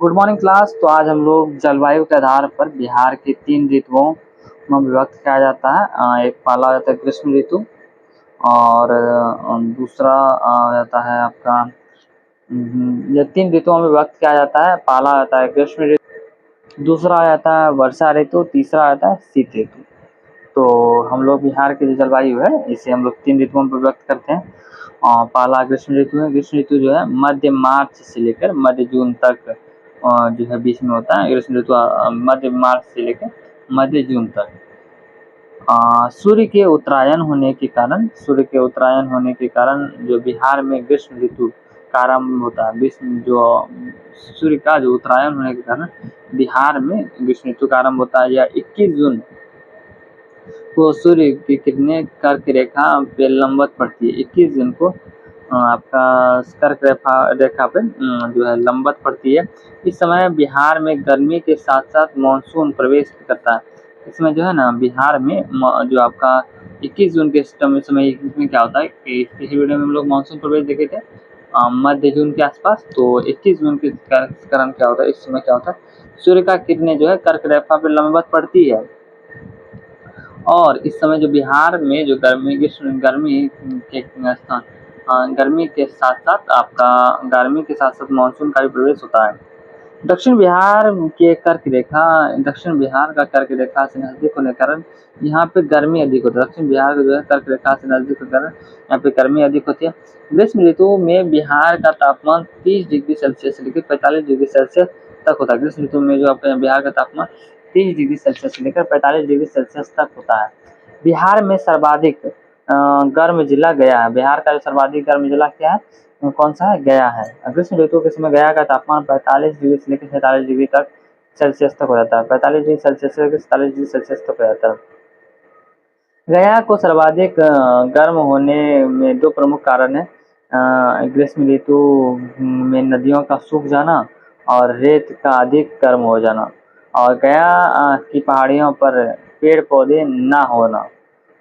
Good morning class. तो आज हम लोग जलवायु के आधार पर बिहार के 3 ऋतुओं में विभक्त किया जाता है। एक पहला जाता है ग्रीष्म ऋतु, और दूसरा जाता है आपका ये 3 ऋतुओं में विभक्त किया जाता है। पहला आता है ग्रीष्म ऋतु, दूसरा आ जाता है वर्षा ऋतु, तीसरा आता है शीत ऋतु। तो हम लोग बिहार की जो जलवायु है इसे हम लोग 3 ऋतुओं में व्यक्त करते हैं। पहला ग्रीष्म ऋतु है। ग्रीष्म ऋतु जो है मध्य मार्च से लेकर मध्य जून तक जो है बीच में होता है। ग्रीष्म ऋतु मध्य मार्च से लेकर मध्य जून तक। सूर्य के उत्तरायण होने के कारण जो बिहार में ग्रीष्म ऋतु का आरंभ होता है। ग्रीष्म जो सूर्य का जो उत्तरायण होने के कारण बिहार में ग्रीष्म ऋतु का आरंभ होता है। यह 21 जून को सूर्य की किरणें कर्क रेखा पे लंबवत पड़ती है। 21 जून को आपका कर्क रेखा पे जो है लंबवत पड़ती है। इस समय बिहार में गर्मी के साथ साथ मानसून प्रवेश करता है। इसमें जो है ना बिहार में जो आपका 21 जून के समय इसमें क्या होता है कि पिछली वीडियो में हम लोग मानसून प्रवेश देखे थे मध्य जून के आसपास। तो 21 जून के कारण क्या होता है, इस समय क्या होता है, सूर्य का किरणें जो है कर्क रेखा पे लंबवत पड़ती है। और इस समय जो बिहार में जो गर्मी के साथ साथ मानसून का भी प्रवेश होता है। दक्षिण बिहार का कर्क रेखा से नजदीक होने के कारण यहाँ पे गर्मी अधिक होती है। दक्षिण बिहार का जो है कर्क रेखा से नजदीक होने के कारण यहाँ पे गर्मी अधिक होती है। ग्रीष्म ऋतु में बिहार का तापमान 30 डिग्री सेल्सियस से लेकर 45 डिग्री सेल्सियस तक होता है। ग्रीष्म ऋतु में जो आपका बिहार का तापमान 30 डिग्री सेल्सियस से लेकर 45 डिग्री सेल्सियस तक होता है। बिहार में सर्वाधिक गर्म जिला गया है। बिहार का जो सर्वाधिक गर्म जिला क्या है, कौन सा है, गया है। ग्रीष्म ऋतु के समय गया का तापमान 45 डिग्री से लेकर 47 डिग्री तक सेल्सियस तक हो जाता है। 45 डिग्री सेल्सियस से लेकर 47 डिग्री सेल्सियस तक हो जाता है। गया को सर्वाधिक गर्म होने में 2 प्रमुख कारण है। ग्रीष्म ऋतु में नदियों का सूख जाना और रेत का अधिक गर्म हो जाना, और गया की पहाड़ियों पर पेड़ पौधे ना होना।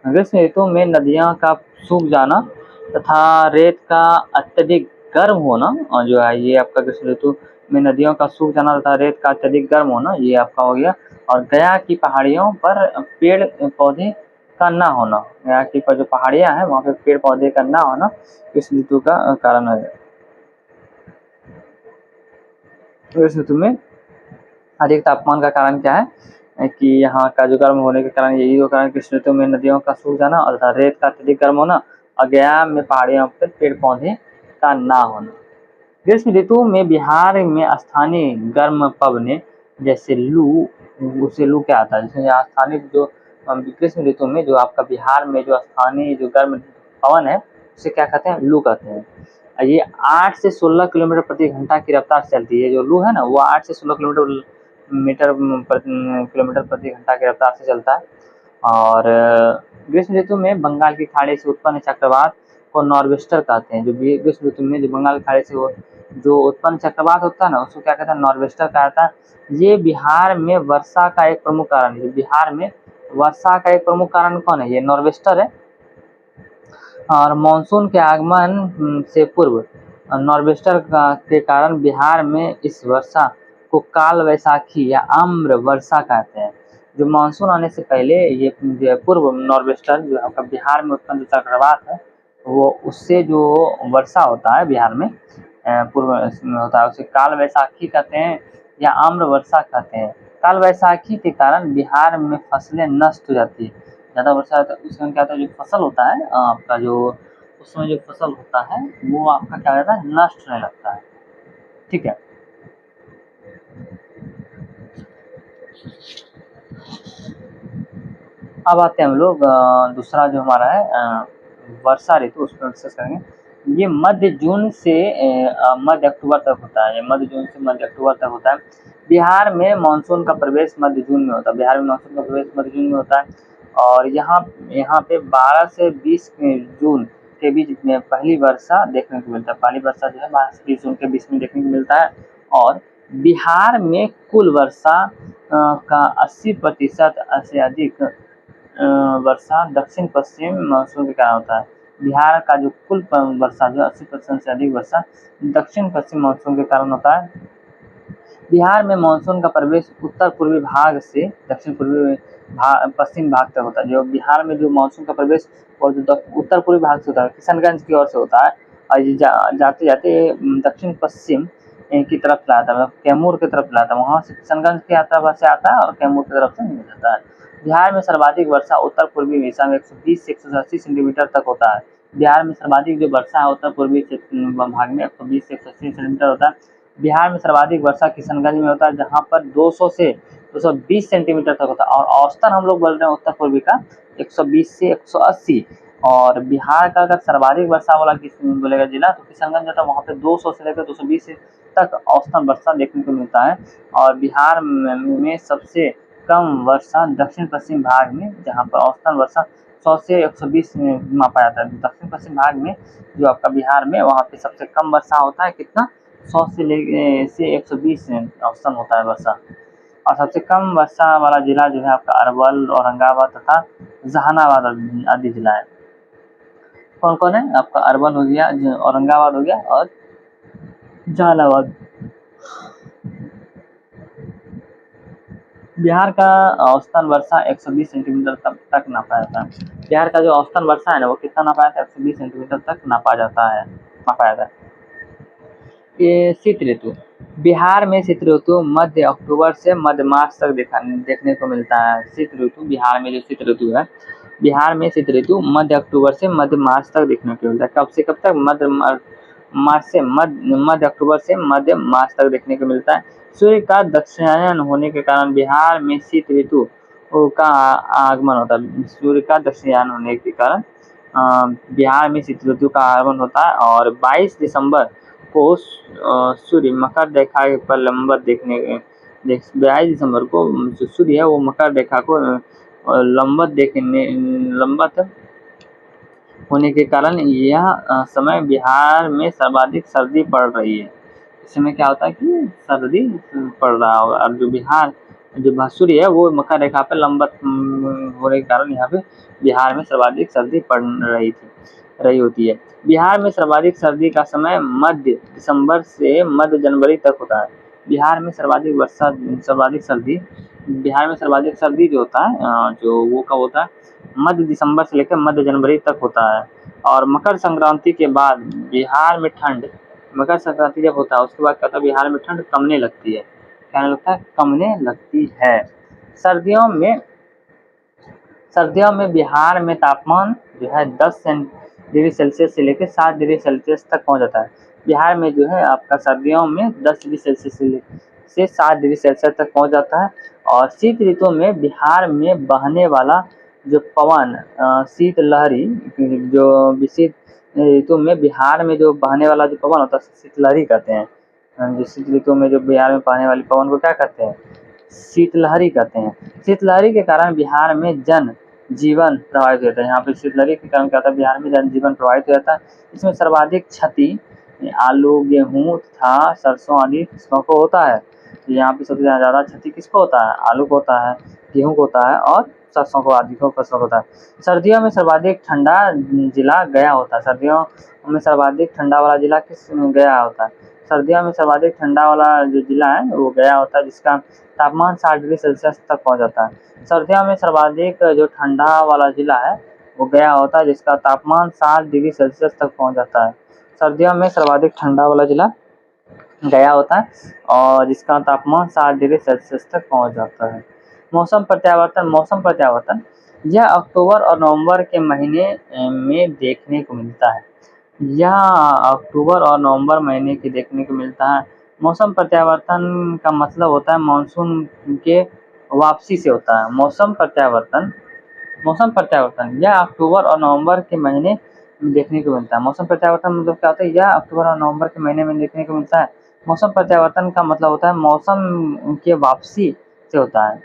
ग्रीष्म ऋतु में नदियों का सूख जाना तथा रेत का अत्यधिक गर्म होना, और जो है ये आपका ग्रीष्म ऋतु में नदियों का सूख जाना तथा रेत का अत्यधिक गर्म होना, ये आपका हो गया। और गया की पहाड़ियों पर पेड़ पौधे का ना होना, गया की पर जो पहाड़ियां हैं वहाँ पे पेड़ पौधे का ना होना इस ऋतु का कारण है। ग्रीष्म ऋतु में अधिक तापमान का कारण क्या है कि यहाँ का जो गर्म होने के कारण यही दो कारण, ग्रीष्म ऋतु में नदियों का सूख जाना और रेत का अत्यधिक गर्म होना, और गया में पहाड़ियों पर पेड़ पौधे का ना होना। ग्रीष्म ऋतु में बिहार में स्थानीय गर्म पवने जैसे लू, उसे लू क्या आता है, जैसे यहाँ स्थानीय जो ग्रीष्म ऋतु में जो आपका बिहार में जो स्थानीय जो गर्म पवन है उसे क्या कहते हैं, लू कहते हैं। ये 8 से 16 किलोमीटर प्रति घंटा की रफ्तार से चलती है। जो लू है ना वो 8 से 16 किलोमीटर प्रति घंटा की रफ्तार से चलता है। और ग्रीष्म ऋतु में बंगाल की खाड़ी से उत्पन्न चक्रवात को नॉर्वेस्टर कहते हैं। जो ग्रीष्म ऋतु में जो बंगाल की खाड़ी से जो उत्पन्न चक्रवात होता है ना उसको क्या कहते हैं, नॉर्वेस्टर कहा जाता है। ये बिहार में वर्षा का एक प्रमुख कारण है। बिहार में वर्षा का एक प्रमुख कारण कौन है, ये नॉर्वेस्टर है। और मानसून के आगमन से पूर्व नॉर्वेस्टर के कारण बिहार में इस वर्षा को काल वैसाखी या आम्र वर्षा कहते हैं। जो मानसून आने से पहले ये पूर्व नॉर्वेस्टर जो आपका बिहार में उत्पन्न चक्रवात है वो उससे जो वर्षा होता है बिहार में पूर्व होता है उसे काल वैसाखी कहते हैं या आम्र वर्षा कहते हैं। काल वैसाखी के कारण बिहार में फसलें नष्ट हो जाती है। ज़्यादा वर्षा होता है उसमें क्या होता है, जो फसल होता है आपका जो उसमें जो फसल होता है वो आपका क्या रहता है, नष्ट होने लगता है। ठीक है, अब आते हैं हम लोग दूसरा जो हमारा है वर्षा ऋतु, उस पर डिस्कस करेंगे। ये मध्य जून से मध्य अक्टूबर तक होता है। ये मध्य जून से मध्य अक्टूबर तक होता है। बिहार में मानसून का प्रवेश मध्य जून में होता है। बिहार में मानसून का प्रवेश मध्य जून में होता है। और यहाँ पे 12 से 20 जून के बीच में पहली वर्षा देखने को मिलता है। पहली वर्षा जो है 12 से 20 जून के बीच में देखने को मिलता है। और बिहार में कुल वर्षा का 80% से अधिक वर्षा दक्षिण पश्चिम मानसून के कारण होता है। बिहार का जो कुल वर्षा जो 80% से अधिक वर्षा दक्षिण पश्चिम मानसून के कारण होता है। बिहार में मानसून का प्रवेश उत्तर पूर्वी भाग से दक्षिण पूर्वी पश्चिम भाग तक होता है। जो बिहार में जो मानसून का प्रवेश और जो उत्तर पूर्वी भाग से होता है, किशनगंज की ओर से होता है, और ये जाते जाते दक्षिण पश्चिम की तरफ चलाता है, मतलब कैमूर की तरफ चलाता है, वहाँ से किशनगंज की यात्रा से आता है और कैमूर की तरफ से निकल जाता है। बिहार में सर्वाधिक वर्षा उत्तर पूर्वी दिशा में 120 से 180 सेंटीमीटर तक होता है। बिहार में सर्वाधिक जो वर्षा है उत्तर पूर्वी भाग में 120 से 180 सेंटीमीटर होता है। बिहार में सर्वाधिक वर्षा किशनगंज में होता है, जहाँ पर 200 से 220 सेंटीमीटर तक होता है, और औसतन हम लोग बोल रहे हैं उत्तर पूर्वी का 120 से 180। और बिहार का अगर सर्वाधिक वर्षा वाला बोलेगा जिला तो किशनगंज होता है, वहाँ पे 200 से लेकर 220 तक औसतन वर्षा देखने को मिलता है। और बिहार में सबसे कम वर्षा दक्षिण पश्चिम भाग में, जहाँ पर औसतन वर्षा 100 से 120 मापा जाता है। दक्षिण पश्चिम भाग में जो आपका बिहार में, वहाँ पे सबसे कम वर्षा होता है, कितना 100 से 120 औसतन होता है वर्षा। और सबसे कम वर्षा वाला जिला जो है आपका अरवल, औरंगाबाद तथा जहानाबाद आदि जिला है। कौन कौन है आपका? अरवल हो गया, औरंगाबाद हो गया और जहानाबाद। बिहार का औसतन वर्षा 120 सेंटीमीटर तक नापा जाता है। बिहार का जो औसतन वर्षा है ना, वो कितना नापा जाता है? 120 सेंटीमीटर तक नापा जाता है। ये शीत ऋतु। बिहार में शीत ऋतु मध्य अक्टूबर से मध्य मार्च तक देखने को मिलता है। शीत ऋतु, बिहार में जो शीत ऋतु है, बिहार में शीत ऋतु मध्य अक्टूबर से मध्य मार्च तक देखने को मिलता है। कब से कब तक? मध्य अक्टूबर से मध्य मार्च तक देखने को मिलता है। सूर्य का दक्षिणायन होने के कारण बिहार में शीत ऋतु का आगमन होता है। सूर्य का दक्षिणायन होने के कारण बिहार में शीत ऋतु का आगमन होता है। और 22 दिसंबर को सूर्य मकर रेखा पर लंबवत 22 दिसंबर को जो सूर्य है वो मकर रेखा को लंबवत होने के कारण यह समय बिहार में सर्वाधिक सर्दी पड़ रही है। इस समय क्या होता है कि सर्दी पड़ रहा होगा। और जो सूर्य है वो मकर रेखा पर लंबवत होने के कारण यहाँ पे बिहार में सर्वाधिक सर्दी पड़ रही होती है। बिहार में सर्वाधिक सर्दी का समय मध्य दिसंबर से मध्य जनवरी तक होता है। बिहार में सर्वाधिक सर्दी जो होता है जो वो कब होता है? मध्य दिसंबर से लेकर मध्य जनवरी तक होता है। और मकर संक्रांति के बाद बिहार में ठंड, मकर संक्रांति जब होता है उसके बाद क्या होता है? बिहार में ठंड कमने लगती है। क्या लगता है? कमने लगती है। सर्दियों में बिहार में तापमान जो है 10 डिग्री सेल्सियस से लेकर 7 डिग्री सेल्सियस तक पहुंच जाता है। बिहार में जो है आपका सर्दियों में 10 डिग्री सेल्सियस से 7 डिग्री सेल्सियस तक पहुंच जाता है। और शीत ऋतु में बिहार में बहने वाला जो पवन शीत लहरी, जो शीत ऋतु में बिहार में जो बहने वाला जो पवन होता है शीत लहरी कहते हैं। जो शीत ऋतु में जो बिहार में बहने वाली पवन को क्या कहते हैं? शीतलहरी कहते हैं। शीतलहरी के कारण बिहार में जन जीवन प्रभावित होता है। यहाँ पे शीतलहरी के कारण क्या होता है? बिहार में जन जीवन प्रभावित हो जाता है। इसमें सर्वाधिक क्षति आलू, गेहूँ तथा सरसों आदि फसलों को होता है। यहाँ पे सबसे ज़्यादा क्षति किसको होता है? आलू को होता है, गेहूँ को होता है और सरसों को आदि को फसलों को होता है। सर्दियों में सर्वाधिक ठंडा जिला गया होता है। सर्दियों में सर्वाधिक ठंडा वाला जिला गया होता है। सर्दियों में सर्वाधिक ठंडा वाला जो जिला है वो गया होता है, जिसका तापमान 60 डिग्री सेल्सियस तक पहुंच जाता है। सर्दियों में सर्वाधिक जो ठंडा वाला जिला है वो गया होता है, जिसका तापमान 60 डिग्री सेल्सियस तक पहुंच जाता है। सर्दियों में सर्वाधिक ठंडा वाला जिला गया होता है और जिसका तापमान 60 डिग्री सेल्सियस तक पहुंच जाता है। मौसम प्रत्यावर्तन यह अक्टूबर और नवंबर के महीने में देखने को मिलता है। यह अक्टूबर और नवंबर महीने के देखने को मिलता है। मौसम प्रत्यावर्तन का मतलब होता है मानसून के वापसी से होता है। मौसम प्रत्यावर्तन यह अक्टूबर और नवंबर के महीने में देखने को मिलता है। मौसम प्रत्यावर्तन मतलब क्या होता है? यह अक्टूबर और नवंबर के महीने में देखने को मिलता है। मौसम प्रत्यावर्तन का मतलब होता है मौसम के वापसी से होता है।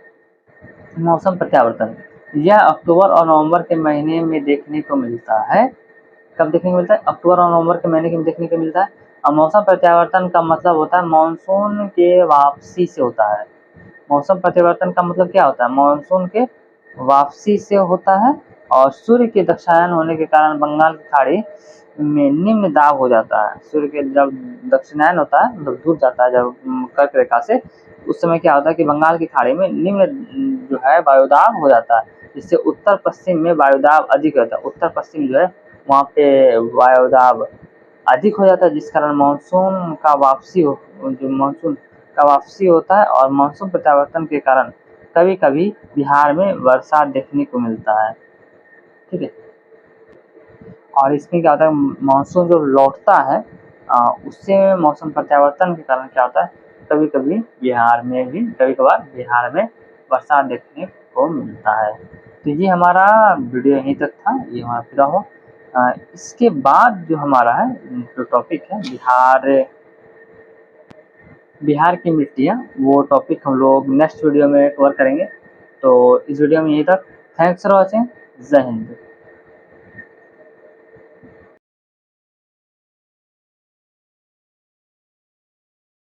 मौसम प्रत्यावर्तन यह अक्टूबर और नवंबर के महीने में देखने को मिलता है। कब देखने को मिलता है? अक्टूबर और नवंबर के महीने में देखने को मिलता है। और मौसम प्रत्यावर्तन का मतलब होता है मानसून के वापसी से होता है। मौसम प्रत्यावर्तन का मतलब क्या होता है? मानसून के वापसी से होता है। और सूर्य के दक्षिणायन होने के कारण बंगाल की खाड़ी में निम्न दाब हो जाता है। सूर्य के जब दक्षिणायन होता है, मतलब दूर जाता है जब कर्क रेखा से, उस समय क्या होता है कि बंगाल की खाड़ी में निम्न जो है वायुदाब हो जाता है, जिससे उत्तर पश्चिम में वायुदाब अधिक होता है। उत्तर पश्चिम जो है वहाँ पे वायुदाब अधिक हो जाता है, जिस कारण मानसून का वापसी होता है, और मानसून प्रत्यावर्तन के कारण कभी कभी बिहार में वर्षा देखने को मिलता है। ठीक है, और इसमें क्या होता है, मानसून जो लौटता है उससे मौसम प्रत्यावर्तन के कारण क्या होता है, कभी कभी बिहार में वर्षा देखने को मिलता है। तो ये हमारा वीडियो यहीं तक था, ये हमारा पूरा हुआ। इसके बाद जो हमारा है जो टॉपिक है बिहार की मिट्टियाँ, वो टॉपिक हम लोग नेक्स्ट वीडियो में कवर करेंगे। तो इस वीडियो में यहीं तक। Thanks for watching. जय हिंद।